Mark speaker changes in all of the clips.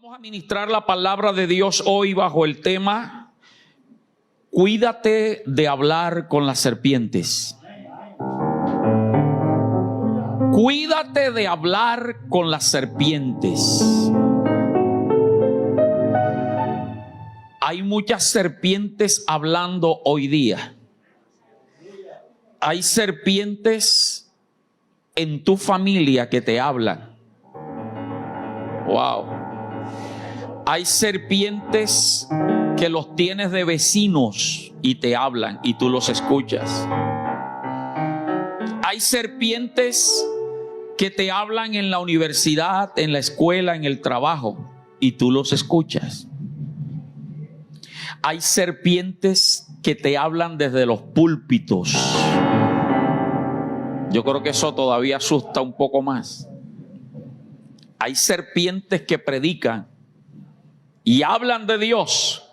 Speaker 1: Vamos a ministrar la palabra de Dios hoy bajo el tema: cuídate de hablar con las serpientes. Cuídate de hablar con las serpientes. Hay muchas serpientes hablando hoy día. Hay serpientes en tu familia que te hablan. Wow. Hay serpientes que los tienes de vecinos y te hablan y tú los escuchas. Hay serpientes que te hablan en la universidad, en la escuela, en el trabajo y tú los escuchas. Hay serpientes que te hablan desde los púlpitos. Yo creo que eso todavía asusta un poco más. Hay serpientes que predican y hablan de Dios,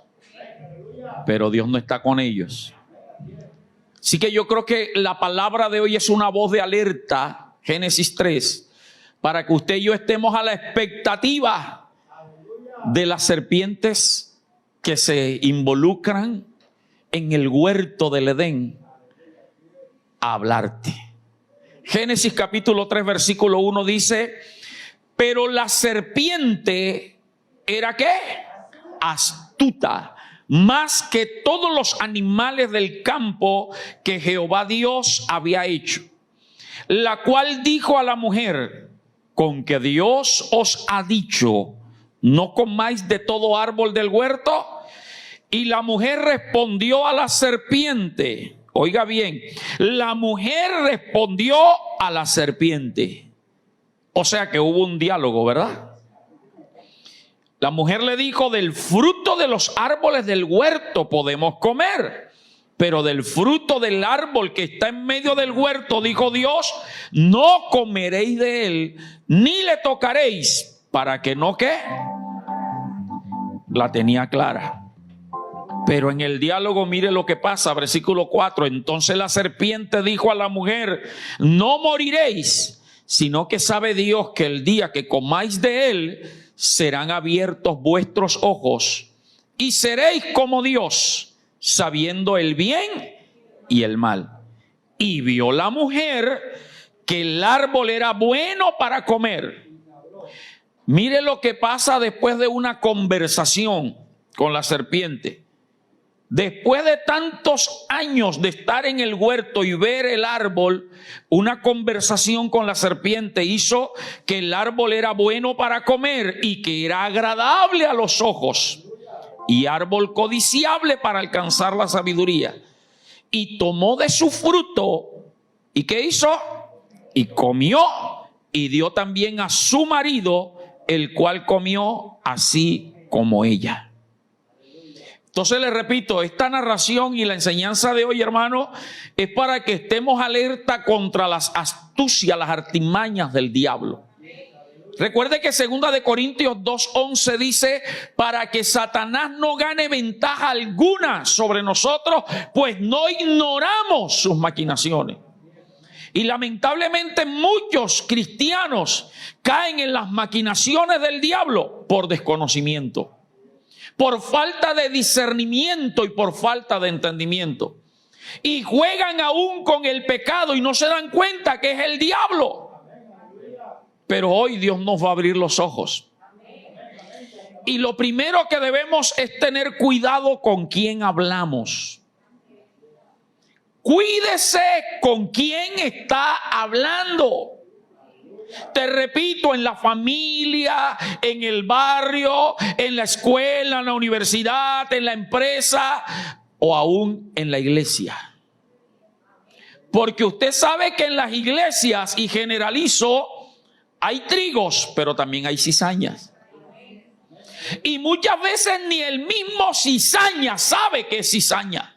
Speaker 1: pero Dios no está con ellos. Así que yo creo que la palabra de hoy es una voz de alerta, Génesis 3, para que usted y yo estemos a la expectativa de las serpientes que se involucran en el huerto del Edén a hablarte. Génesis capítulo 3 versículo 1 dice: pero la serpiente era ¿qué? Astuta, más que todos los animales del campo que Jehová Dios había hecho. La cual dijo a la mujer: con que Dios os ha dicho, no comáis de todo árbol del huerto. Y la mujer respondió a la serpiente. Oiga bien, la mujer respondió a la serpiente. O sea que hubo un diálogo, ¿verdad? La mujer le dijo: del fruto de los árboles del huerto podemos comer, pero del fruto del árbol que está en medio del huerto, dijo Dios, no comeréis de él, ni le tocaréis, para que no, ¿qué? La tenía clara. Pero en el diálogo, mire lo que pasa, versículo 4. Entonces la serpiente dijo a la mujer: no moriréis, sino que sabe Dios que el día que comáis de él, serán abiertos vuestros ojos y seréis como Dios, sabiendo el bien y el mal. Y vio la mujer que el árbol era bueno para comer. Mire lo que pasa después de una conversación con la serpiente. Después de tantos años de estar en el huerto y ver el árbol, una conversación con la serpiente hizo que el árbol era bueno para comer y que era agradable a los ojos y árbol codiciable para alcanzar la sabiduría. Y tomó de su fruto, ¿y qué hizo? Y comió, y dio también a su marido, el cual comió así como ella. Entonces le repito, esta narración y la enseñanza de hoy, hermano, es para que estemos alerta contra las astucias, las artimañas del diablo. Recuerde que 2 de Corintios 2:11 dice: para que Satanás no gane ventaja alguna sobre nosotros, pues no ignoramos sus maquinaciones. Y lamentablemente muchos cristianos caen en las maquinaciones del diablo por desconocimiento, por falta de discernimiento y por falta de entendimiento. Y juegan aún con el pecado y no se dan cuenta que es el diablo. Pero hoy Dios nos va a abrir los ojos. Y lo primero que debemos es tener cuidado con quién hablamos. Cuídese con quién está hablando. Te repito, en la familia, en el barrio, en la escuela, en la universidad, en la empresa o aún en la iglesia. Porque usted sabe que en las iglesias, y generalizo, hay trigos, pero también hay cizañas. Y muchas veces ni el mismo cizaña sabe que es cizaña.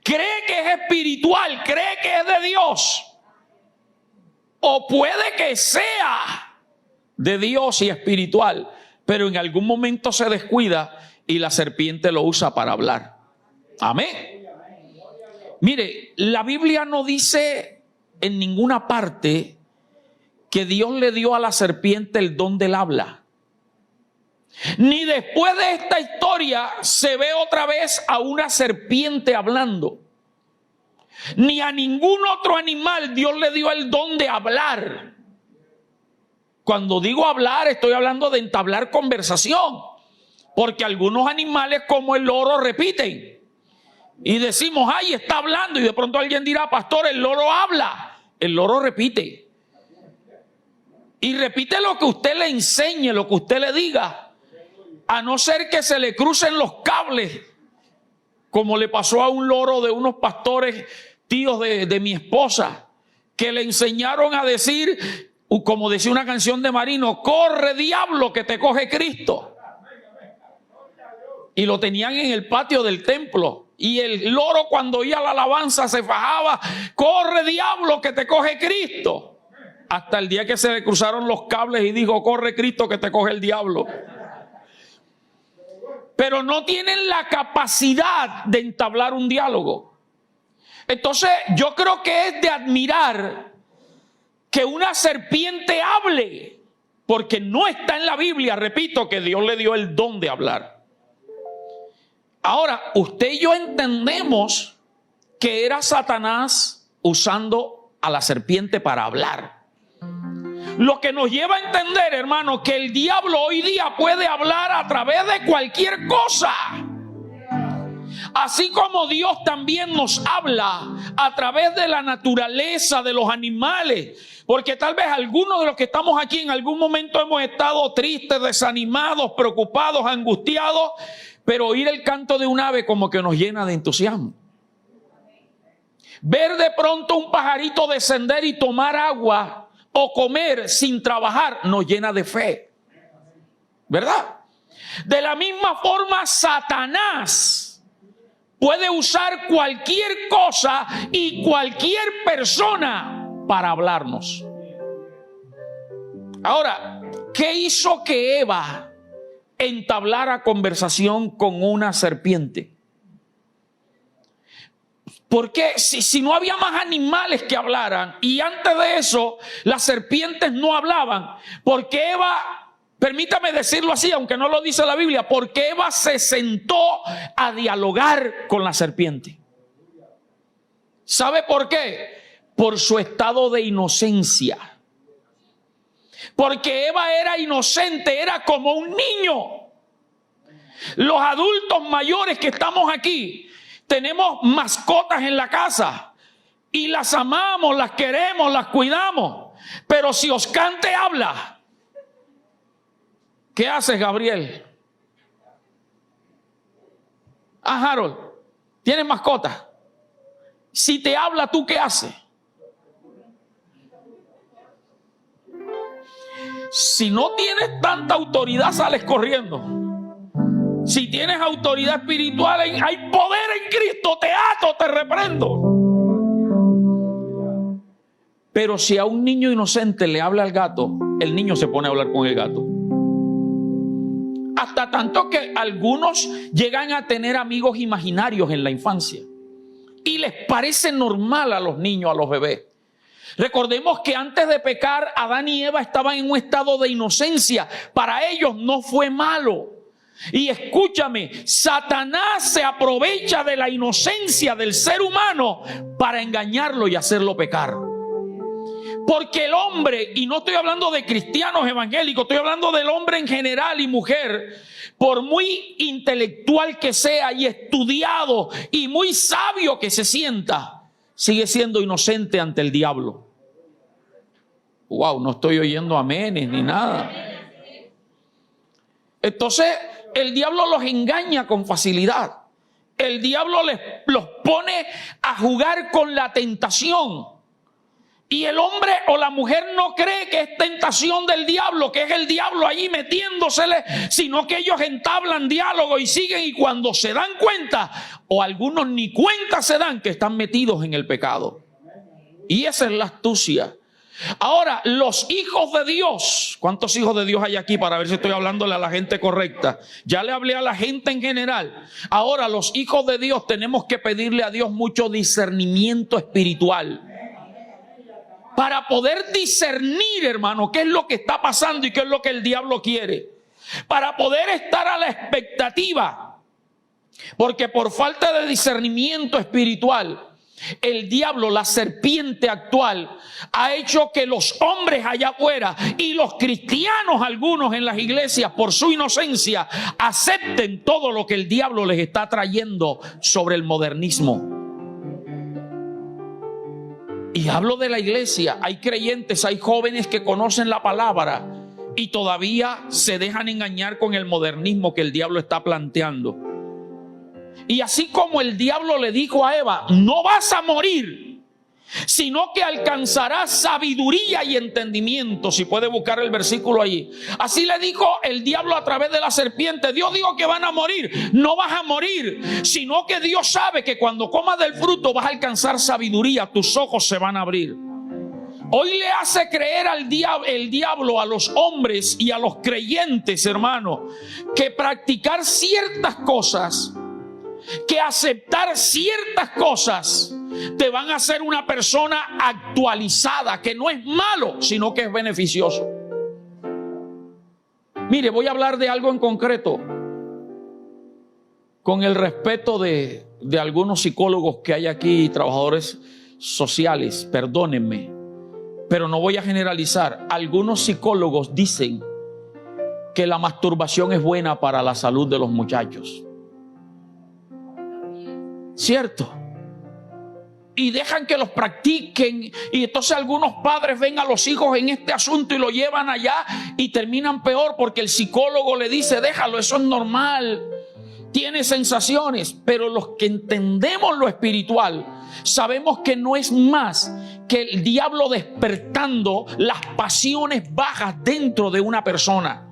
Speaker 1: Cree que es espiritual, cree que es de Dios. O puede que sea de Dios y espiritual, pero en algún momento se descuida y la serpiente lo usa para hablar. Amén. Mire, la Biblia no dice en ninguna parte que Dios le dio a la serpiente el don del habla. Ni después de esta historia se ve otra vez a una serpiente hablando. Ni a ningún otro animal Dios le dio el don de hablar. Cuando digo hablar, estoy hablando de entablar conversación. Porque algunos animales como el loro repiten. Y decimos, ay, está hablando. Y de pronto alguien dirá, pastor, el loro habla. El loro repite. Y repite lo que usted le enseñe, lo que usted le diga. A no ser que se le crucen los cables, como le pasó a un loro de unos pastores tíos de mi esposa, que le enseñaron a decir, como decía una canción de Marino, corre diablo que te coge Cristo. Y lo tenían en el patio del templo. Y el loro cuando oía la alabanza se fajaba, corre diablo que te coge Cristo. Hasta el día que se le cruzaron los cables y dijo, corre Cristo que te coge el diablo. Pero no tienen la capacidad de entablar un diálogo. Entonces yo creo que es de admirar que una serpiente hable, porque no está en la Biblia, repito, que Dios le dio el don de hablar. Ahora, usted y yo entendemos que era Satanás usando a la serpiente para hablar. Lo que nos lleva a entender, hermano, que el diablo hoy día puede hablar a través de cualquier cosa. Así como Dios también nos habla a través de la naturaleza, de los animales. Porque tal vez algunos de los que estamos aquí en algún momento hemos estado tristes, desanimados, preocupados, angustiados. Pero oír el canto de un ave como que nos llena de entusiasmo. Ver de pronto un pajarito descender y tomar agua o comer sin trabajar nos llena de fe. ¿Verdad? De la misma forma, Satanás puede usar cualquier cosa y cualquier persona para hablarnos. Ahora, ¿qué hizo que Eva entablara conversación con una serpiente? Porque si no había más animales que hablaran, y antes de eso las serpientes no hablaban, porque Eva, permítame decirlo así, aunque no lo dice la Biblia, porque Eva se sentó a dialogar con la serpiente. ¿Sabe por qué? Por su estado de inocencia. Porque Eva era inocente, era como un niño. Los adultos mayores que estamos aquí tenemos mascotas en la casa y las amamos, las queremos, las cuidamos. Pero si Oscar te habla, ¿qué haces, Gabriel? Harold, ¿tienes mascota? Si te habla, ¿tú qué haces? Si no tienes tanta autoridad, sales corriendo. Si tienes autoridad espiritual, hay poder en Cristo, te ato, te reprendo. Pero si a un niño inocente le habla al gato, el niño se pone a hablar con el gato. Hasta tanto que algunos llegan a tener amigos imaginarios en la infancia. Y les parece normal a los niños, a los bebés. Recordemos que antes de pecar, Adán y Eva estaban en un estado de inocencia. Para ellos no fue malo. Y escúchame, Satanás se aprovecha de la inocencia del ser humano para engañarlo y hacerlo pecar. Porque el hombre, y no estoy hablando de cristianos evangélicos, estoy hablando del hombre en general y mujer, por muy intelectual que sea y estudiado y muy sabio que se sienta, sigue siendo inocente ante el diablo. Wow, no estoy oyendo amenes ni nada. Entonces, el diablo los engaña con facilidad. El diablo los pone a jugar con la tentación. Y el hombre o la mujer no cree que es tentación del diablo, que es el diablo allí metiéndosele, sino que ellos entablan diálogo y siguen, y cuando se dan cuenta, o algunos ni cuenta se dan que están metidos en el pecado. Y esa es la astucia. Ahora, los hijos de Dios, ¿cuántos hijos de Dios hay aquí para ver si estoy hablándole a la gente correcta? Ya le hablé a la gente en general. Ahora, los hijos de Dios tenemos que pedirle a Dios mucho discernimiento espiritual para poder discernir, hermano, qué es lo que está pasando y qué es lo que el diablo quiere. para poder estar a la expectativa, porque por falta de discernimiento espiritual, el diablo, la serpiente actual, ha hecho que los hombres allá afuera y los cristianos, algunos en las iglesias, por su inocencia, acepten todo lo que el diablo les está trayendo sobre el modernismo. Y hablo de la iglesia. Hay creyentes, hay jóvenes que conocen la palabra y todavía se dejan engañar con el modernismo que el diablo está planteando. Y así como el diablo le dijo a Eva, no vas a morir, sino que alcanzarás sabiduría y entendimiento. Si puede buscar el versículo allí. Así le dijo el diablo a través de la serpiente. Dios dijo que van a morir. No vas a morir, sino que Dios sabe que cuando comas del fruto vas a alcanzar sabiduría. Tus ojos se van a abrir. Hoy le hace creer el diablo a los hombres y a los creyentes, hermano, que practicar ciertas cosas, que aceptar ciertas cosas te van a hacer una persona actualizada, que no es malo, sino que es beneficioso. Mire, voy a hablar de algo en concreto, con el respeto de algunos psicólogos que hay aquí, trabajadores sociales, perdónenme, pero no voy a generalizar. Algunos psicólogos dicen que la masturbación es buena para la salud de los muchachos. ¿Cierto? Y dejan que los practiquen, y entonces algunos padres ven a los hijos en este asunto y lo llevan allá y terminan peor, porque el psicólogo le dice, déjalo, eso es normal, tiene sensaciones. Pero los que entendemos lo espiritual sabemos que no es más que el diablo despertando las pasiones bajas dentro de una persona.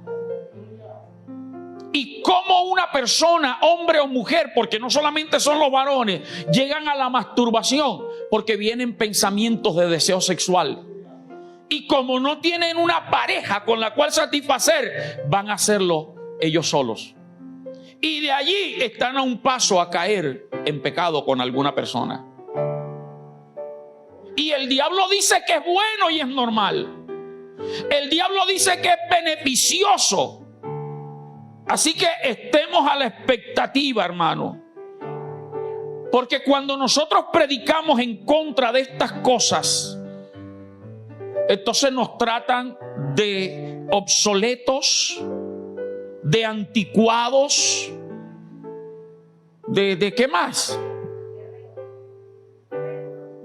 Speaker 1: Y cómo una persona, hombre o mujer, porque no solamente son los varones, llegan a la masturbación porque vienen pensamientos de deseo sexual. Y como no tienen una pareja con la cual satisfacer, van a hacerlo ellos solos. Y de allí están a un paso a caer en pecado con alguna persona. Y el diablo dice que es bueno y es normal. El diablo dice que es beneficioso. Así que estemos a la expectativa, hermano. Porque cuando nosotros predicamos en contra de estas cosas, entonces nos tratan de obsoletos, de anticuados, de ¿qué más?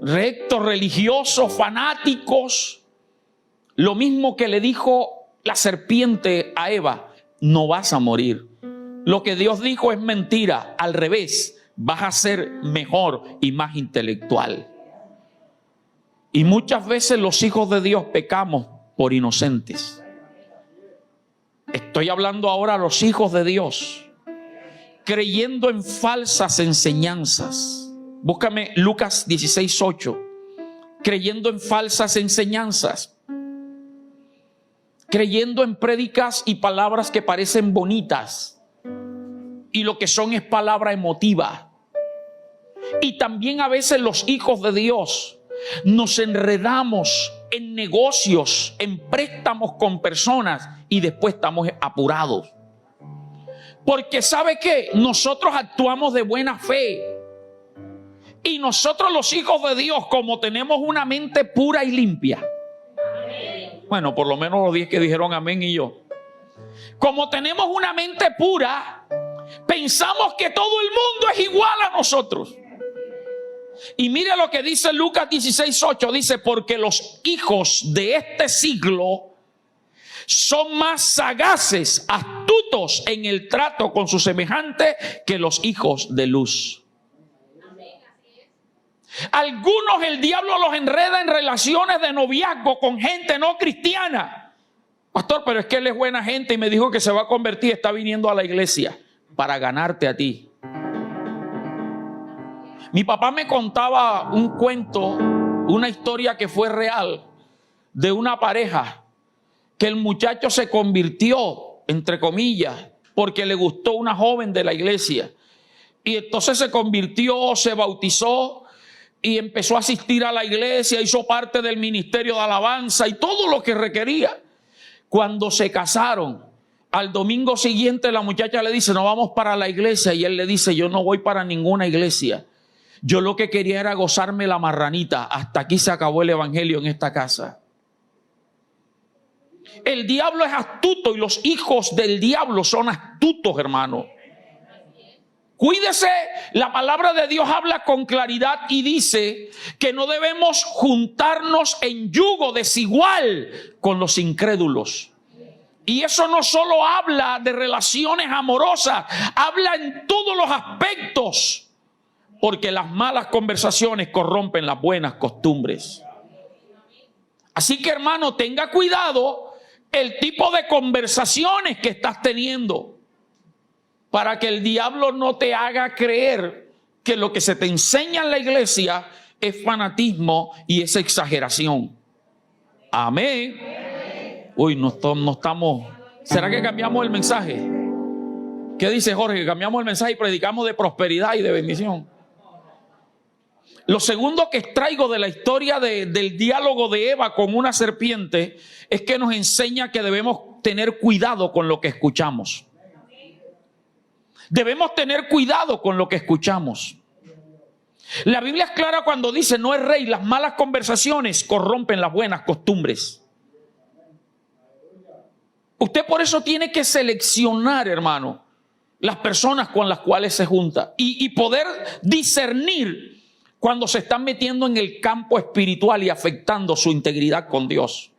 Speaker 1: Rectos, religiosos, fanáticos. Lo mismo que le dijo la serpiente a Eva. No vas a morir. Lo que Dios dijo es mentira. Al revés, vas a ser mejor y más intelectual. Y muchas veces los hijos de Dios pecamos por inocentes. Estoy hablando ahora a los hijos de Dios, creyendo en falsas enseñanzas. Búscame Lucas 16:8. Creyendo en falsas enseñanzas. Creyendo en prédicas y palabras que parecen bonitas y lo que son es palabra emotiva. Y también a veces los hijos de Dios nos enredamos en negocios, en préstamos con personas y después estamos apurados. Porque ¿sabe qué? Nosotros actuamos de buena fe. Y nosotros los hijos de Dios, como tenemos una mente pura y limpia, bueno, por lo menos los 10 que dijeron amén y yo. Como tenemos una mente pura, pensamos que todo el mundo es igual a nosotros. Y mire lo que dice Lucas 16:8. Dice, porque los hijos de este siglo son más sagaces, astutos en el trato con sus semejantes que los hijos de luz. Algunos el diablo los enreda en relaciones de noviazgo con gente no cristiana. Pastor, pero es que él es buena gente y me dijo que se va a convertir, está viniendo a la iglesia para ganarte a ti. Mi papá me contaba un cuento, una historia que fue real, de una pareja que el muchacho se convirtió, entre comillas, porque le gustó una joven de la iglesia. Y entonces se convirtió, se bautizó y empezó a asistir a la iglesia, hizo parte del ministerio de alabanza y todo lo que requería. Cuando se casaron, Al domingo siguiente la muchacha le dice, no vamos para la iglesia. Y él le dice, yo no voy para ninguna iglesia. Yo lo que quería era gozarme la marranita. Hasta aquí se acabó el evangelio en esta casa. El diablo es astuto y los hijos del diablo son astutos, hermano. Cuídese, la palabra de Dios habla con claridad y dice que no debemos juntarnos en yugo desigual con los incrédulos. Y eso no solo habla de relaciones amorosas, habla en todos los aspectos, porque las malas conversaciones corrompen las buenas costumbres. Así que, hermano, tenga cuidado el tipo de conversaciones que estás teniendo, para que el diablo no te haga creer que lo que se te enseña en la iglesia es fanatismo y es exageración. Amén. Uy, no estamos. ¿Será que cambiamos el mensaje? ¿Qué dice Jorge? Cambiamos el mensaje y predicamos de prosperidad y de bendición. Lo segundo que extraigo de la historia del diálogo de Eva con una serpiente es que nos enseña que debemos tener cuidado con lo que escuchamos. Debemos tener cuidado con lo que escuchamos. La Biblia es clara cuando dice, no es rey, las malas conversaciones corrompen las buenas costumbres. Usted por eso tiene que seleccionar, hermano, las personas con las cuales se junta y poder discernir cuando se están metiendo en el campo espiritual y afectando su integridad con Dios.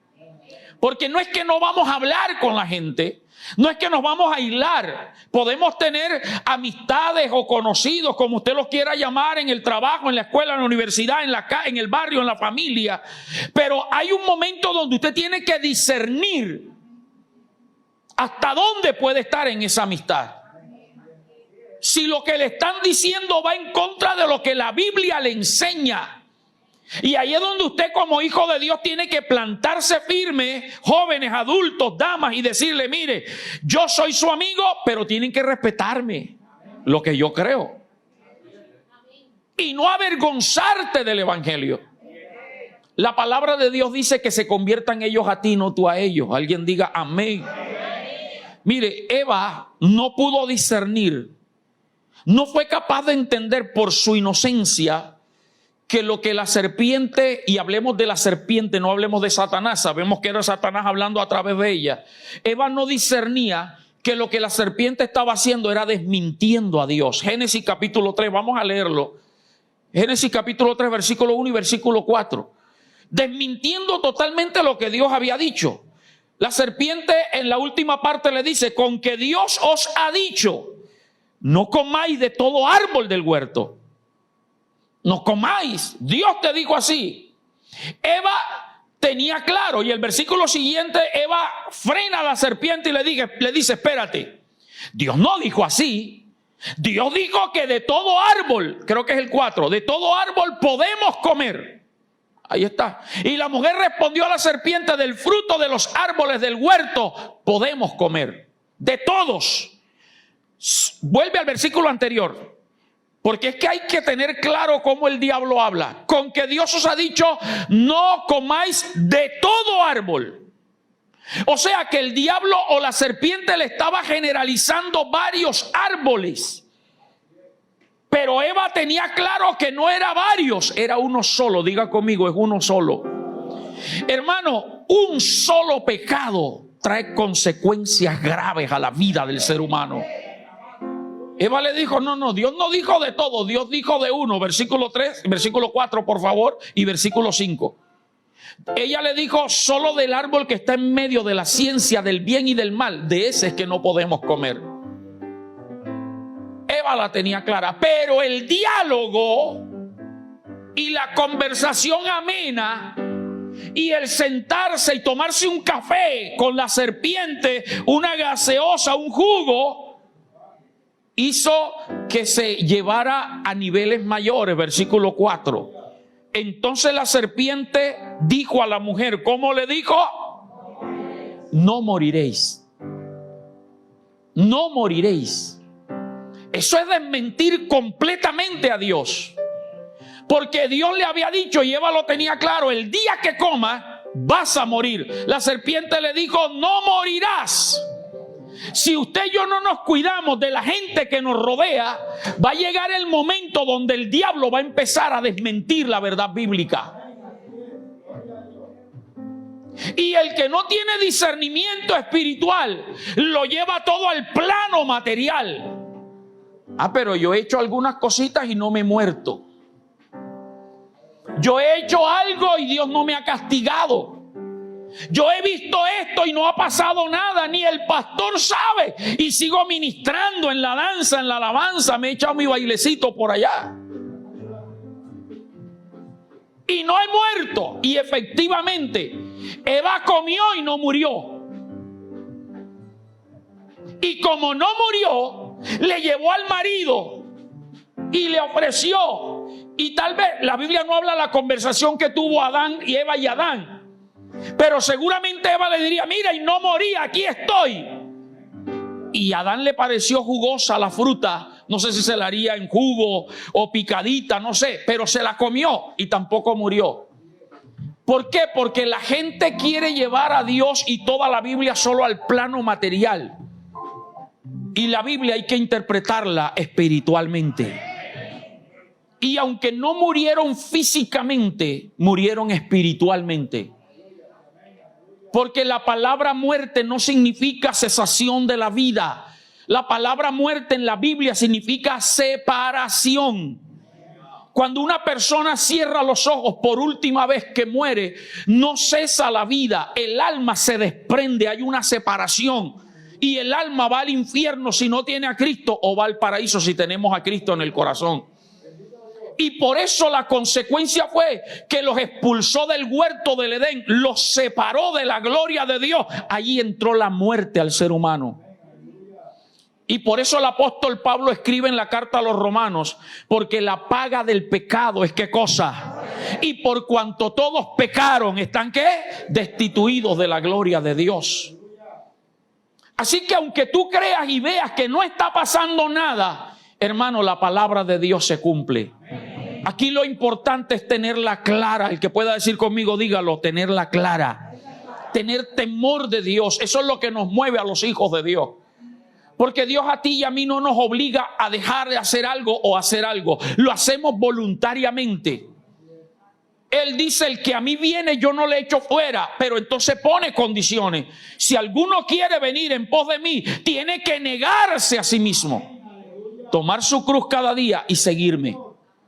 Speaker 1: Porque no es que no vamos a hablar con la gente, no es que nos vamos a aislar. Podemos tener amistades o conocidos, como usted los quiera llamar, en el trabajo, en la escuela, en la universidad, en el barrio, en la familia. Pero hay un momento donde usted tiene que discernir hasta dónde puede estar en esa amistad. Si lo que le están diciendo va en contra de lo que la Biblia le enseña. Y ahí es donde usted como hijo de Dios tiene que plantarse firme, jóvenes, adultos, damas, y decirle, mire, yo soy su amigo, pero tienen que respetarme lo que yo creo. Y no avergonzarte del evangelio. La palabra de Dios dice que se conviertan ellos a ti, no tú a ellos. Alguien diga amén. Mire, Eva no pudo discernir, no fue capaz de entender por su inocencia que lo que la serpiente, y hablemos de la serpiente, no hablemos de Satanás, sabemos que era Satanás hablando a través de ella. Eva no discernía que lo que la serpiente estaba haciendo era desmintiendo a Dios. Génesis capítulo 3, vamos a leerlo. Génesis capítulo 3, versículo 1 y versículo 4. Desmintiendo totalmente lo que Dios había dicho. La serpiente en la última parte le dice, con que Dios os ha dicho, no comáis de todo árbol del huerto. No comáis, Dios te dijo así. Eva tenía claro, y el versículo siguiente, Eva frena a la serpiente y le dice, espérate, Dios no dijo así. Dios dijo que de todo árbol, creo que es el 4, de todo árbol podemos comer. Ahí está. Y la mujer respondió a la serpiente, del fruto de los árboles del huerto podemos comer. De todos. Vuelve al versículo anterior. Porque es que hay que tener claro cómo el diablo habla. Con que Dios os ha dicho, no comáis de todo árbol. O sea que el diablo o la serpiente le estaba generalizando varios árboles. Pero Eva tenía claro que no era varios, era uno solo. Diga conmigo, es uno solo. Hermano, un solo pecado trae consecuencias graves a la vida del ser humano. Eva le dijo, no, Dios no dijo de todo, Dios dijo de uno. Versículo 3, versículo 4, por favor, y versículo 5. Ella le dijo, solo del árbol que está en medio de la ciencia del bien y del mal, de ese es que no podemos comer. Eva la tenía clara, pero el diálogo y la conversación amena y el sentarse y tomarse un café con la serpiente, una gaseosa, un jugo, hizo que se llevara a niveles mayores. Versículo 4. Entonces la serpiente dijo a la mujer, ¿cómo le dijo? No moriréis. No moriréis. Eso es desmentir completamente a Dios. Porque Dios le había dicho, y Eva lo tenía claro, el día que comas vas a morir. La serpiente le dijo, no morirás. Si usted y yo no nos cuidamos de la gente que nos rodea, va a llegar el momento donde el diablo va a empezar a desmentir la verdad bíblica. Y el que no tiene discernimiento espiritual lo lleva todo al plano material. Pero yo he hecho algunas cositas y no me he muerto. Yo he hecho algo y Dios no me ha castigado. Yo he visto esto y no ha pasado nada, ni el pastor sabe, y sigo ministrando en la danza, en la alabanza, me he echado mi bailecito por allá. Y no he muerto. Y efectivamente, Eva comió y no murió. Y como no murió, le llevó al marido y le ofreció. Y tal vez la Biblia no habla de la conversación que tuvo Adán y Eva y Adán, pero seguramente Eva le diría: mira, y no morí, aquí estoy. Y a Adán le pareció jugosa la fruta. No sé si se la haría en jugo o picadita, no sé, pero se la comió y tampoco murió. ¿Por qué? Porque la gente quiere llevar a Dios y toda la Biblia solo al plano material. Y la Biblia hay que interpretarla espiritualmente. Y aunque no murieron físicamente, murieron espiritualmente. Porque la palabra muerte no significa cesación de la vida. La palabra muerte en la Biblia significa separación. Cuando una persona cierra los ojos por última vez que muere, no cesa la vida. El alma se desprende, hay una separación. Y el alma va al infierno si no tiene a Cristo, o va al paraíso si tenemos a Cristo en el corazón. Y por eso la consecuencia fue que los expulsó del huerto del Edén, los separó de la gloria de Dios. Allí entró la muerte al ser humano. Y por eso el apóstol Pablo escribe en la carta a los Romanos: porque la paga del pecado es ¿qué cosa? Y por cuanto todos pecaron, ¿están qué? Destituidos de la gloria de Dios. Así que aunque tú creas y veas que no está pasando nada, hermano, la palabra de Dios se cumple. Aquí lo importante es tenerla clara. El que pueda decir conmigo, dígalo: tenerla clara. Tener temor de Dios. Eso es lo que nos mueve a los hijos de Dios. Porque Dios a ti y a mí no nos obliga a dejar de hacer algo o hacer algo. Lo hacemos voluntariamente. Él dice: el que a mí viene yo no le echo fuera. Pero entonces pone condiciones. Si alguno quiere venir en pos de mí, tiene que negarse a sí mismo, tomar su cruz cada día y seguirme.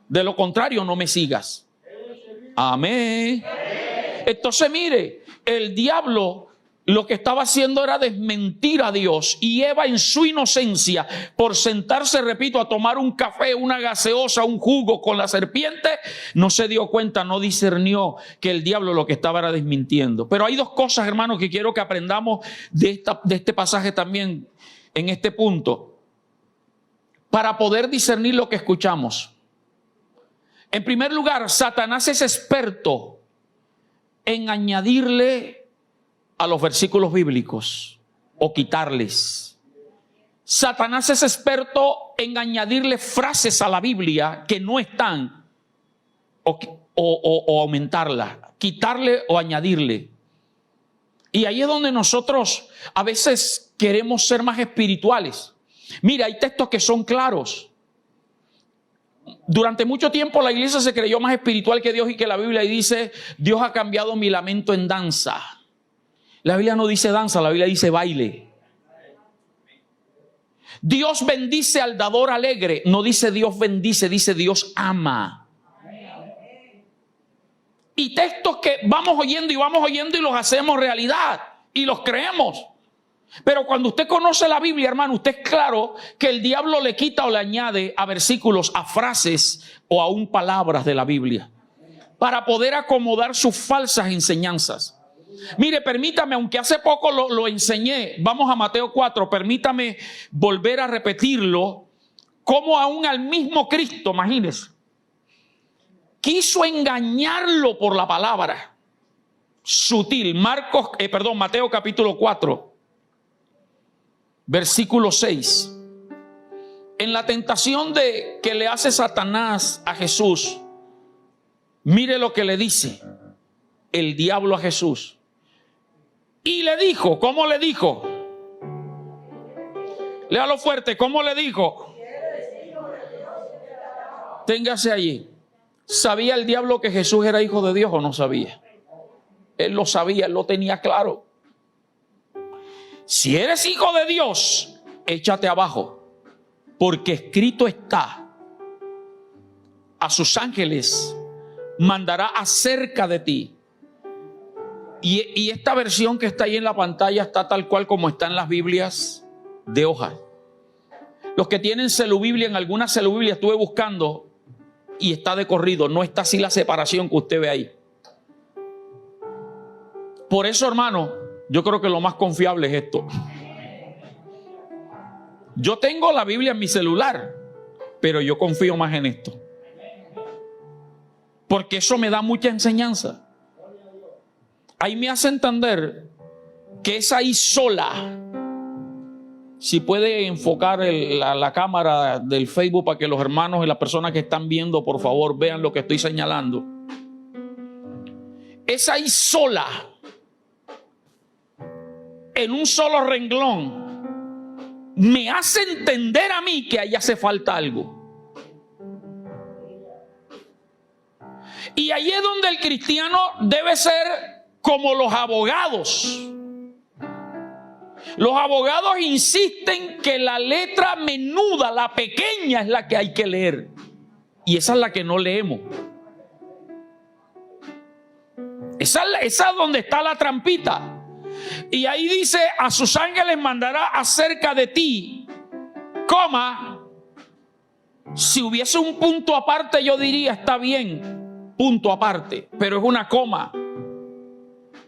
Speaker 1: De lo contrario, no me sigas. Amén. Entonces mire, el diablo lo que estaba haciendo era desmentir a Dios. Y Eva, en su inocencia, por sentarse, repito, a tomar un café, una gaseosa, un jugo con la serpiente, no se dio cuenta, no discernió que el diablo lo que estaba era desmintiendo. Pero hay dos cosas, hermanos, que quiero que aprendamos de este pasaje también en este punto, para poder discernir lo que escuchamos. En primer lugar, Satanás es experto en añadirle a los versículos bíblicos o quitarles. Satanás es experto en añadirle frases a la Biblia que no están, o aumentarla, quitarle o añadirle. Y ahí es donde nosotros a veces queremos ser más espirituales. Mira, hay textos que son claros. Durante mucho tiempo la iglesia se creyó más espiritual que Dios y que la Biblia, y dice: Dios ha cambiado mi lamento en danza. La Biblia no dice danza, la Biblia dice baile. Dios bendice al dador alegre. No dice Dios bendice, dice Dios ama. Y textos que vamos oyendo y los hacemos realidad y los creemos. Pero cuando usted conoce la Biblia, hermano, usted es claro que el diablo le quita o le añade a versículos, a frases o aún palabras de la Biblia, para poder acomodar sus falsas enseñanzas. Mire, permítame, aunque hace poco lo enseñé, vamos a Mateo 4, permítame volver a repetirlo, como aún al mismo Cristo, imagínese, quiso engañarlo por la palabra sutil. Mateo capítulo 4. Versículo 6. En la tentación que le hace Satanás a Jesús, mire lo que le dice el diablo a Jesús. Y le dijo, ¿cómo le dijo? Léalo fuerte. ¿Cómo le dijo? Téngase allí. ¿Sabía el diablo que Jesús era hijo de Dios o no sabía? Él lo sabía, él lo tenía claro. Si eres hijo de Dios, échate abajo, porque escrito está: a sus ángeles mandará acerca de ti. Y esta versión que está ahí en la pantalla está tal cual como está en las Biblias de hojas. Los que tienen celubiblia, en algunas celubiblias estuve buscando y está de corrido, no está así la separación que usted ve ahí. Por eso, hermano, yo creo que lo más confiable es esto. Yo tengo la Biblia en mi celular, pero yo confío más en esto, porque eso me da mucha enseñanza. Ahí me hace entender que es ahí sola. Si puede enfocar la cámara del Facebook para que los hermanos y las personas que están viendo, por favor, vean lo que estoy señalando. Es ahí sola, en un solo renglón, me hace entender a mí que ahí hace falta algo. Y ahí es donde el cristiano debe ser como los abogados. Los abogados insisten que la letra menuda, la pequeña, es la que hay que leer. Y esa es la que no leemos. Esa es donde está la trampita. Y ahí dice: a sus ángeles mandará acerca de ti, coma. Si hubiese un punto aparte, yo diría está bien, punto aparte, pero es una coma.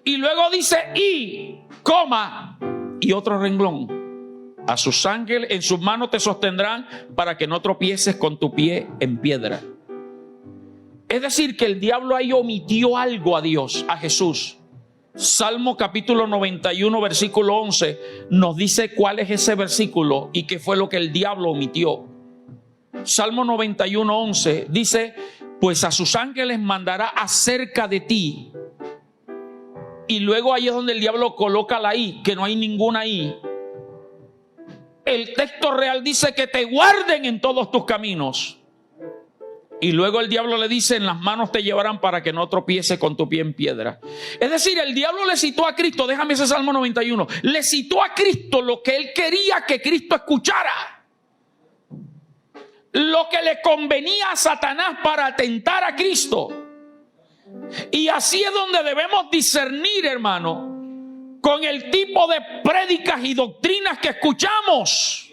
Speaker 1: Y luego dice y, coma, y otro renglón: a sus ángeles en sus manos te sostendrán para que no tropieces con tu pie en piedra. Es decir, que el diablo ahí omitió algo a Dios, a Jesús. Salmo capítulo 91 versículo 11 nos dice cuál es ese versículo y qué fue lo que el diablo omitió. Salmo 91 11 dice: pues a sus ángeles mandará acerca de ti. Y luego ahí es donde el diablo coloca la I, que no hay ninguna I. El texto real dice que te guarden en todos tus caminos. Y luego el diablo le dice: en las manos te llevarán para que no tropiece con tu pie en piedra. Es decir, el diablo le citó a Cristo, déjame ese Salmo 91, le citó a Cristo lo que él quería que Cristo escuchara. Lo que le convenía a Satanás para atentar a Cristo. Y así es donde debemos discernir, hermano, con el tipo de prédicas y doctrinas que escuchamos.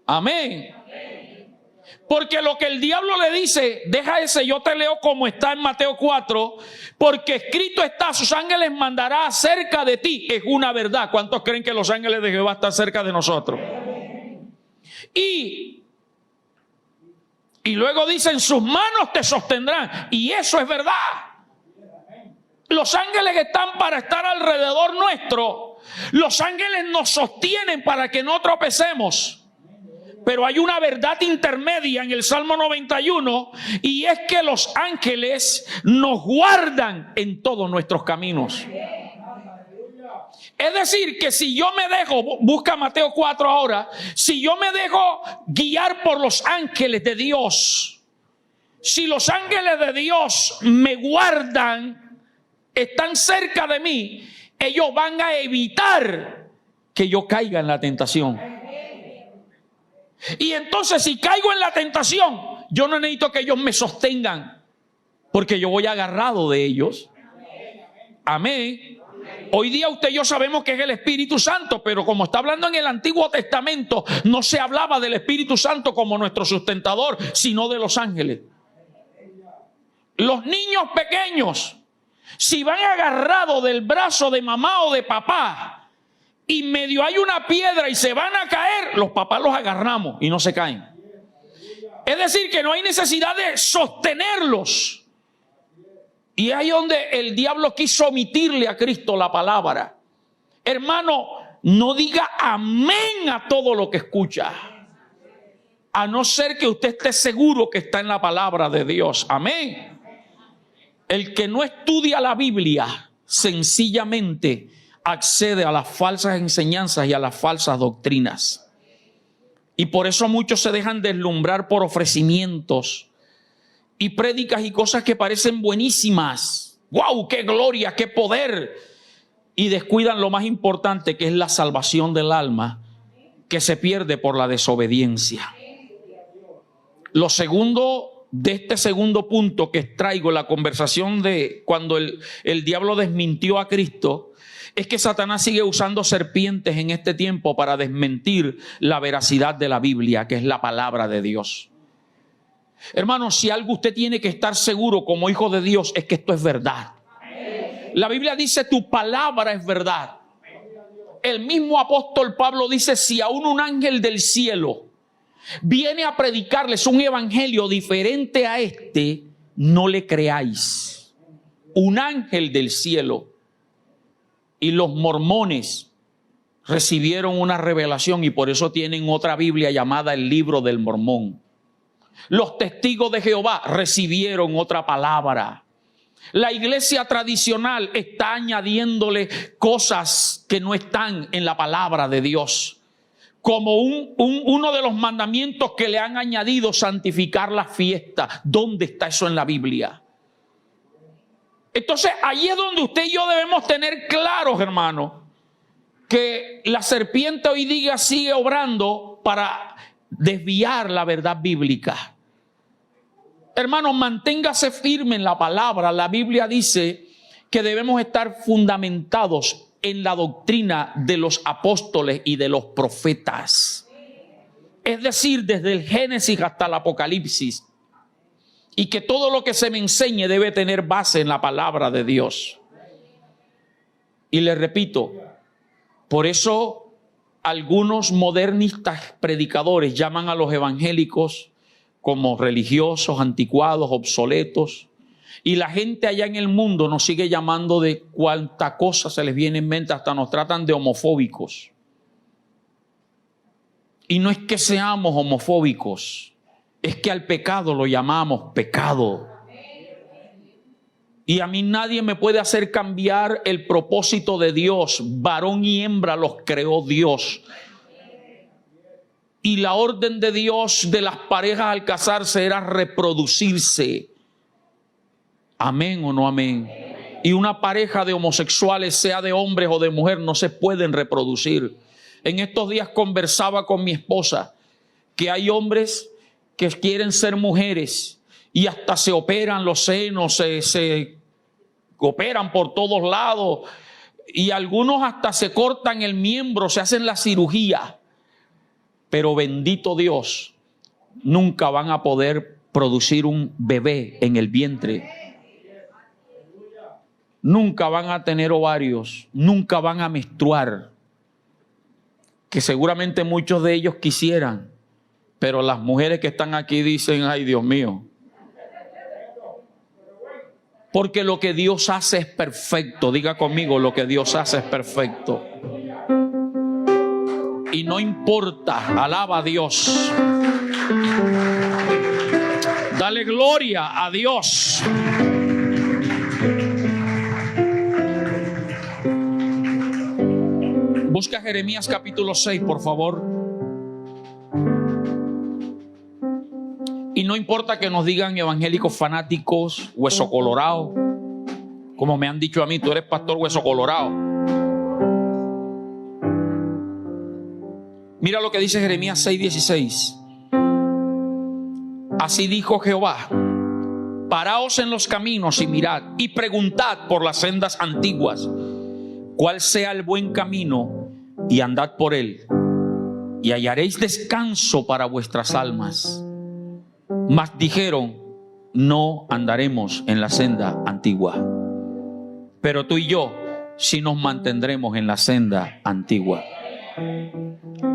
Speaker 1: Amén. Porque lo que el diablo le dice, deja ese, yo te leo como está en Mateo 4, porque escrito está: sus ángeles mandará acerca de ti. Es una verdad. ¿Cuántos creen que los ángeles de Jehová están cerca de nosotros? Y luego dice: en sus manos te sostendrán. Y eso es verdad. Los ángeles están para estar alrededor nuestro. Los ángeles nos sostienen para que no tropecemos. Pero hay una verdad intermedia en el Salmo 91, y es que los ángeles nos guardan en todos nuestros caminos. Es decir, que si yo me dejo, busca Mateo 4 ahora, si yo me dejo guiar por los ángeles de Dios, si los ángeles de Dios me guardan, están cerca de mí, ellos van a evitar que yo caiga en la tentación. Y entonces, si caigo en la tentación, yo no necesito que ellos me sostengan, porque yo voy agarrado de ellos. Amén. Hoy día usted y yo sabemos que es el Espíritu Santo, pero como está hablando en el Antiguo Testamento, no se hablaba del Espíritu Santo como nuestro sustentador, sino de los ángeles. Los niños pequeños, si van agarrados del brazo de mamá o de papá, y medio hay una piedra y se van a caer, los papás los agarramos y no se caen. Es decir, que no hay necesidad de sostenerlos. Y ahí donde el diablo quiso omitirle a Cristo la palabra. Hermano, no diga amén a todo lo que escucha, a no ser que usted esté seguro que está en la palabra de Dios. Amén. El que no estudia la Biblia, sencillamente accede a las falsas enseñanzas y a las falsas doctrinas. Y por eso muchos se dejan deslumbrar por ofrecimientos y prédicas y cosas que parecen buenísimas. ¡Wow! ¡Qué gloria! ¡Qué poder! Y descuidan lo más importante, que es la salvación del alma, que se pierde por la desobediencia. Lo segundo de este segundo punto que traigo, la conversación de cuando el diablo desmintió a Cristo, es que Satanás sigue usando serpientes en este tiempo para desmentir la veracidad de la Biblia, que es la palabra de Dios. Hermanos, si algo usted tiene que estar seguro como hijo de Dios, es que esto es verdad. La Biblia dice: tu palabra es verdad. El mismo apóstol Pablo dice: si aún un ángel del cielo viene a predicarles un evangelio diferente a este, no le creáis. Un ángel del cielo. Y los mormones recibieron una revelación y por eso tienen otra Biblia llamada el Libro del Mormón. Los testigos de Jehová recibieron otra palabra. La iglesia tradicional está añadiéndole cosas que no están en la palabra de Dios. Como uno de los mandamientos que le han añadido, santificar la fiesta. ¿Dónde está eso en la Biblia? Entonces, ahí es donde usted y yo debemos tener claros, hermano, que la serpiente hoy día sigue obrando para desviar la verdad bíblica. Hermano, manténgase firme en la palabra. La Biblia dice que debemos estar fundamentados en la doctrina de los apóstoles y de los profetas. Es decir, desde el Génesis hasta el Apocalipsis. Y que todo lo que se me enseñe debe tener base en la palabra de Dios. Y le repito, por eso algunos modernistas predicadores llaman a los evangélicos como religiosos, anticuados, obsoletos. Y la gente allá en el mundo nos sigue llamando de cuánta cosa se les viene en mente, hasta nos tratan de homofóbicos. Y no es que seamos homofóbicos, es que al pecado lo llamamos pecado. Y a mí nadie me puede hacer cambiar el propósito de Dios. Varón y hembra los creó Dios. Y la orden de Dios de las parejas al casarse era reproducirse. Amén o no amén. Y una pareja de homosexuales, sea de hombres o de mujer, no se pueden reproducir. En estos días conversaba con mi esposa que hay hombres que quieren ser mujeres y hasta se operan los senos, se operan por todos lados y algunos hasta se cortan el miembro, se hacen la cirugía. Pero bendito Dios, nunca van a poder producir un bebé en el vientre. Nunca van a tener ovarios, nunca van a menstruar, que seguramente muchos de ellos quisieran, pero las mujeres que están aquí dicen: ay, Dios mío. Porque lo que Dios hace es perfecto. Diga conmigo: lo que Dios hace es perfecto. Y no importa, alaba a Dios. Dale gloria a Dios. Busca Jeremías capítulo 6, por favor. Y no importa que nos digan evangélicos fanáticos, hueso colorado, como me han dicho a mí: tú eres pastor hueso colorado. Mira lo que dice Jeremías 6:16. Así dijo Jehová: paraos en los caminos y mirad, y preguntad por las sendas antiguas, cuál sea el buen camino, y andad por él, y hallaréis descanso para vuestras almas. Mas dijeron: no andaremos en la senda antigua. Pero tú y yo sí nos mantendremos en la senda antigua.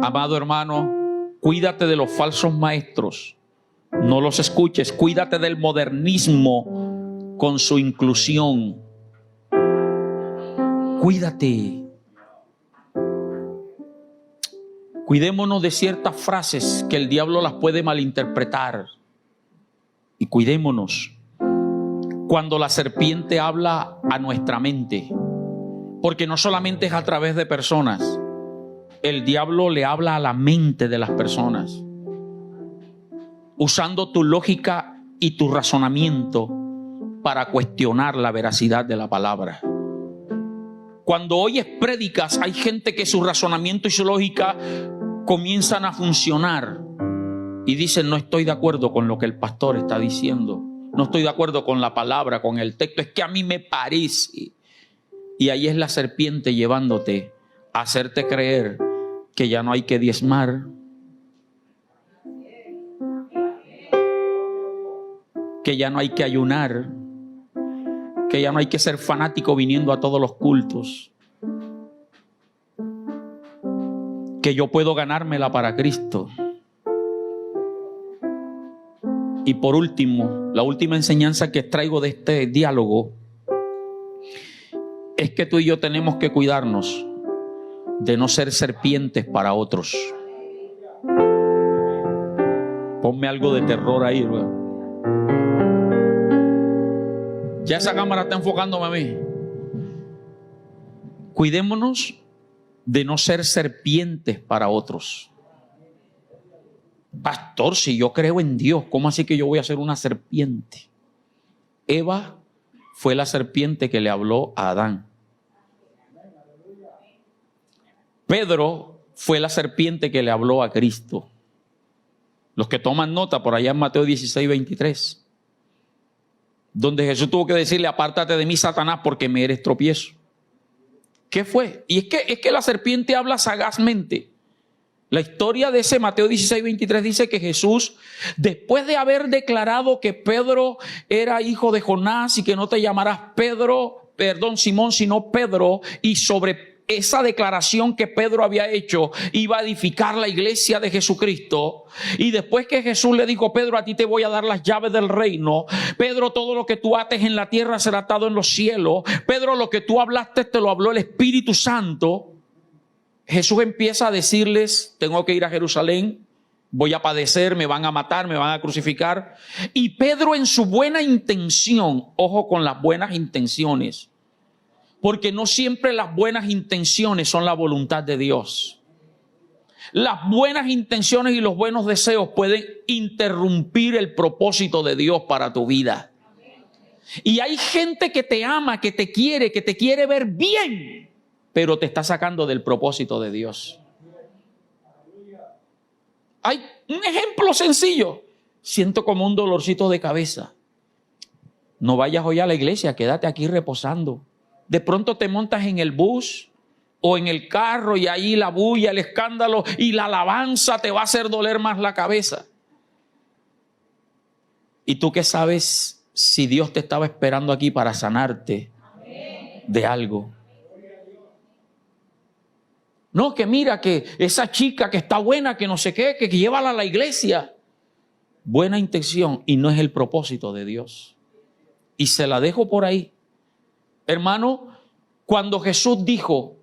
Speaker 1: Amado hermano, cuídate de los falsos maestros. No los escuches. Cuídate del modernismo con su inclusión. Cuídate. Cuidémonos de ciertas frases que el diablo las puede malinterpretar. Y cuidémonos cuando la serpiente habla a nuestra mente. Porque no solamente es a través de personas. El diablo le habla a la mente de las personas, usando tu lógica y tu razonamiento para cuestionar la veracidad de la palabra. Cuando oyes prédicas, hay gente que su razonamiento y su lógica comienzan a funcionar y dicen: no estoy de acuerdo con lo que el pastor está diciendo, no estoy de acuerdo con la palabra, con el texto, es que a mí me parece. Y ahí es la serpiente llevándote a hacerte creer que ya no hay que diezmar, que ya no hay que ayunar, que ya no hay que ser fanático viniendo a todos los cultos, que yo puedo ganármela para Cristo. Y por último, la última enseñanza que traigo de este diálogo es que tú y yo tenemos que cuidarnos de no ser serpientes para otros. Ponme algo de terror ahí, bro. Ya esa cámara está enfocándome a mí. Cuidémonos de no ser serpientes para otros. Pastor, si yo creo en Dios, ¿cómo así que yo voy a ser una serpiente? Eva fue la serpiente que le habló a Adán. Pedro fue la serpiente que le habló a Cristo. Los que toman nota, por allá en Mateo 16, 23, donde Jesús tuvo que decirle: apártate de mí, Satanás, porque me eres tropiezo. ¿Qué fue? Y es que la serpiente habla sagazmente. La historia de ese Mateo 16, 23 dice que Jesús, después de haber declarado que Pedro era hijo de Jonás y que no te llamarás Simón, sino Pedro, y sobre esa declaración que Pedro había hecho, iba a edificar la iglesia de Jesucristo. Y después que Jesús le dijo: Pedro, a ti te voy a dar las llaves del reino. Pedro, todo lo que tú ates en la tierra será atado en los cielos. Pedro, lo que tú hablaste te lo habló el Espíritu Santo. Jesús empieza a decirles: tengo que ir a Jerusalén, voy a padecer, me van a matar, me van a crucificar. Y Pedro, en su buena intención, ojo con las buenas intenciones, porque no siempre las buenas intenciones son la voluntad de Dios. Las buenas intenciones y los buenos deseos pueden interrumpir el propósito de Dios para tu vida. Y hay gente que te ama, que te quiere ver bien, pero te está sacando del propósito de Dios. Hay un ejemplo sencillo. Siento como un dolorcito de cabeza. No vayas hoy a la iglesia, quédate aquí reposando. De pronto te montas en el bus o en el carro y ahí la bulla, el escándalo y la alabanza te va a hacer doler más la cabeza. ¿Y tú qué sabes si Dios te estaba esperando aquí para sanarte de algo? No, que mira que esa chica que está buena, que no sé qué, que llévala a la iglesia. Buena intención y no es el propósito de Dios. Y se la dejo por ahí. Hermano, cuando Jesús dijo: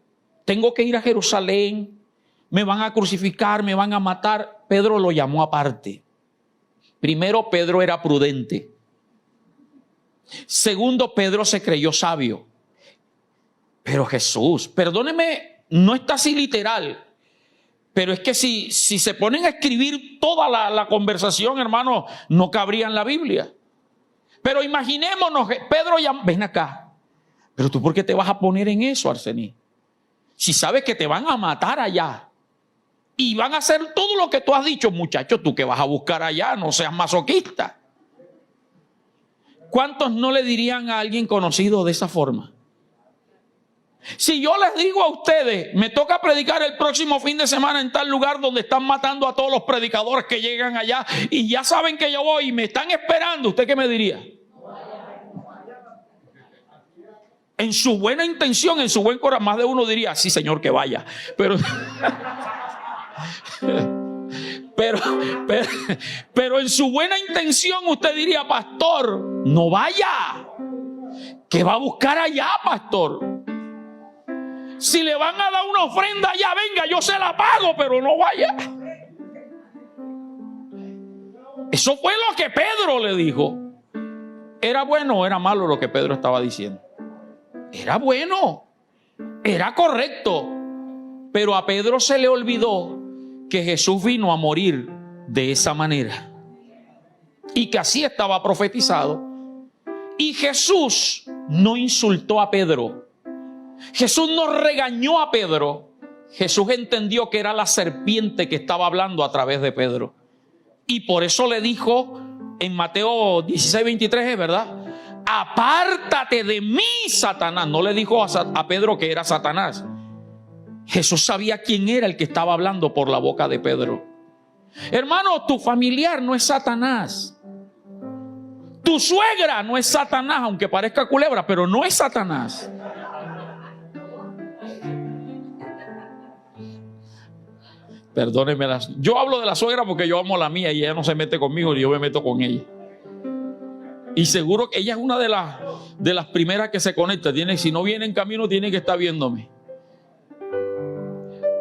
Speaker 1: tengo que ir a Jerusalén, me van a crucificar, me van a matar, Pedro lo llamó aparte. Primero, Pedro era prudente. Segundo, Pedro se creyó sabio. Pero Jesús, perdóneme, no está así literal, pero es que si se ponen a escribir toda la conversación, hermano, no cabría en la Biblia. Pero imaginémonos, Pedro ya, ven acá. Pero tú, ¿por qué te vas a poner en eso, Arsenio? Si sabes que te van a matar allá y van a hacer todo lo que tú has dicho, muchacho, tú que vas a buscar allá, no seas masoquista. ¿Cuántos no le dirían a alguien conocido de esa forma? Si yo les digo a ustedes, me toca predicar el próximo fin de semana en tal lugar donde están matando a todos los predicadores que llegan allá y ya saben que yo voy y me están esperando, ¿usted qué me diría? En su buena intención, en su buen corazón, más de uno diría: sí, Señor, que vaya. Pero en su buena intención usted diría: pastor, no vaya. ¿Qué va a buscar allá, pastor? Si le van a dar una ofrenda allá, venga, yo se la pago, pero no vaya. Eso fue lo que Pedro le dijo. ¿Era bueno o era malo lo que Pedro estaba diciendo? Era bueno. Era correcto. Pero a Pedro se le olvidó que Jesús vino a morir de esa manera. Y que así estaba profetizado. Y Jesús no insultó a Pedro. Jesús no regañó a Pedro. Jesús entendió que era la serpiente que estaba hablando a través de Pedro. Y por eso le dijo en Mateo 16:23, ¿es verdad? Apártate de mí, Satanás. No le dijo a Pedro que era Satanás. Jesús sabía quién era el que estaba hablando por la boca de Pedro. Hermano, tu familiar no es Satanás. Tu suegra no es Satanás, aunque parezca culebra, pero no es Satanás. Perdónenme, yo hablo de la suegra porque yo amo a la mía y ella no se mete conmigo ni yo me meto con ella. Y seguro que ella es una de las primeras que se conecta. Si no viene en camino, tiene que estar viéndome.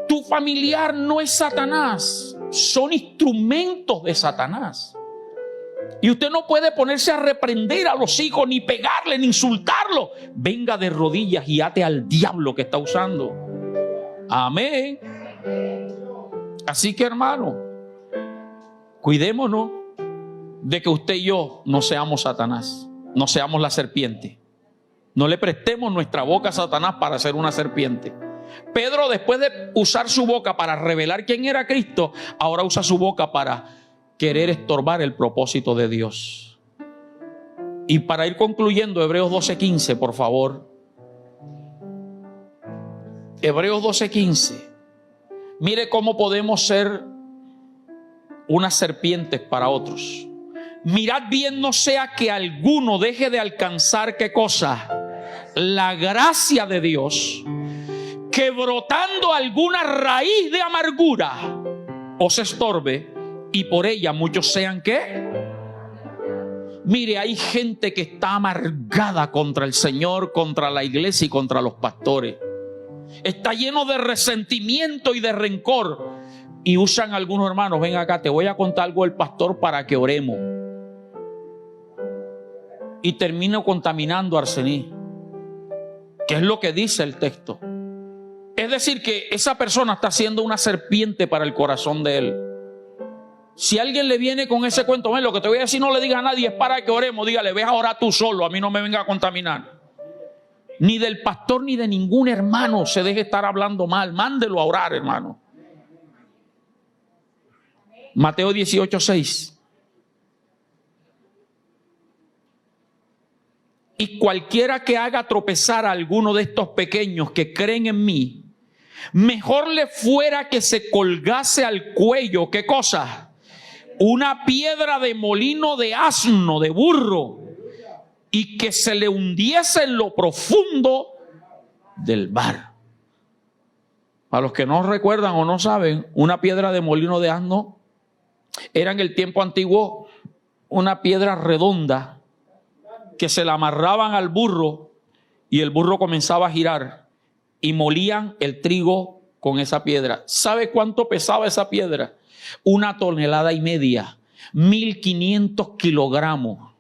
Speaker 1: Tu familiar no es Satanás, son instrumentos de Satanás. Y usted no puede ponerse a reprender a los hijos, ni pegarle, ni insultarlo. Venga de rodillas y ate al diablo que está usando. Amén. Así que, hermano, cuidémonos de que usted y yo no seamos Satanás, no seamos la serpiente. No le prestemos nuestra boca a Satanás para ser una serpiente. Pedro, después de usar su boca para revelar quién era Cristo, ahora usa su boca para querer estorbar el propósito de Dios. Y para ir concluyendo, Hebreos 12:15, por favor. Hebreos 12:15. Mire cómo podemos ser unas serpientes para otros. Mirad bien, no sea que alguno deje de alcanzar, ¿qué cosa? La gracia de Dios, que brotando alguna raíz de amargura os estorbe y por ella muchos sean, ¿qué? Mire, hay gente que está amargada contra el Señor, contra la iglesia y contra los pastores. Está lleno de resentimiento y de rencor. Y usan algunos hermanos, ven acá, te voy a contar algo del pastor para que oremos. Y termino contaminando a Arsenís, que es lo que dice el texto. Es decir, que esa persona está siendo una serpiente para el corazón de él. Si alguien le viene con ese cuento, ven, lo que te voy a decir no le diga a nadie, es para que oremos. Dígale, ve a orar tú solo, a mí no me venga a contaminar. Ni del pastor ni de ningún hermano se deje estar hablando mal. Mándelo a orar, hermano. Mateo 18:6. Y cualquiera que haga tropezar a alguno de estos pequeños que creen en mí, mejor le fuera que se colgase al cuello, ¿qué cosa? Una piedra de molino de asno, de burro, y que se le hundiese en lo profundo del mar. Para los que no recuerdan o no saben, una piedra de molino de asno era en el tiempo antiguo una piedra redonda que se la amarraban al burro y el burro comenzaba a girar y molían el trigo con esa piedra. ¿Sabe cuánto pesaba esa piedra? 1,5 toneladas, 1.500 kilogramos.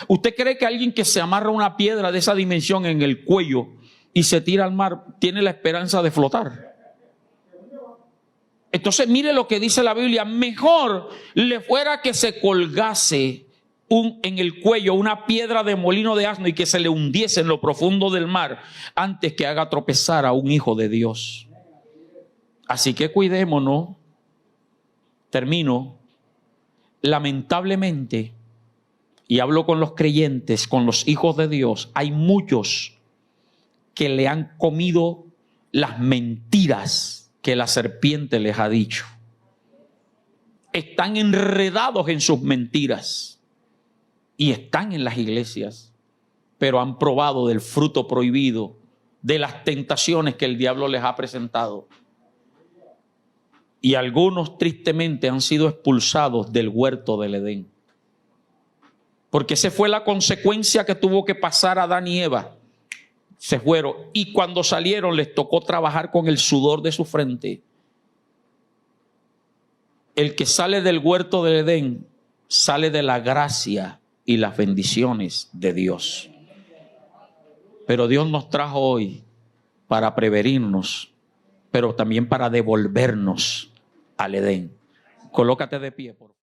Speaker 1: ¿Usted cree que alguien que se amarra una piedra de esa dimensión en el cuello y se tira al mar tiene la esperanza de flotar? Entonces mire lo que dice la Biblia: mejor le fuera que se colgase en el cuello una piedra de molino de asno y que se le hundiese en lo profundo del mar antes que haga tropezar a un hijo de Dios. Así que cuidémonos. Termino. Lamentablemente, y hablo con los creyentes, con los hijos de Dios, hay muchos que le han comido las mentiras que la serpiente les ha dicho. Están enredados en sus mentiras y están en las iglesias, pero han probado del fruto prohibido, de las tentaciones que el diablo les ha presentado. Y algunos tristemente han sido expulsados del huerto del Edén. Porque esa fue la consecuencia que tuvo que pasar Adán y Eva. Se fueron y cuando salieron les tocó trabajar con el sudor de su frente. El que sale del huerto del Edén sale de la gracia y las bendiciones de Dios. Pero Dios nos trajo hoy para prevenirnos, pero también para devolvernos al Edén. Colócate de pie, por favor.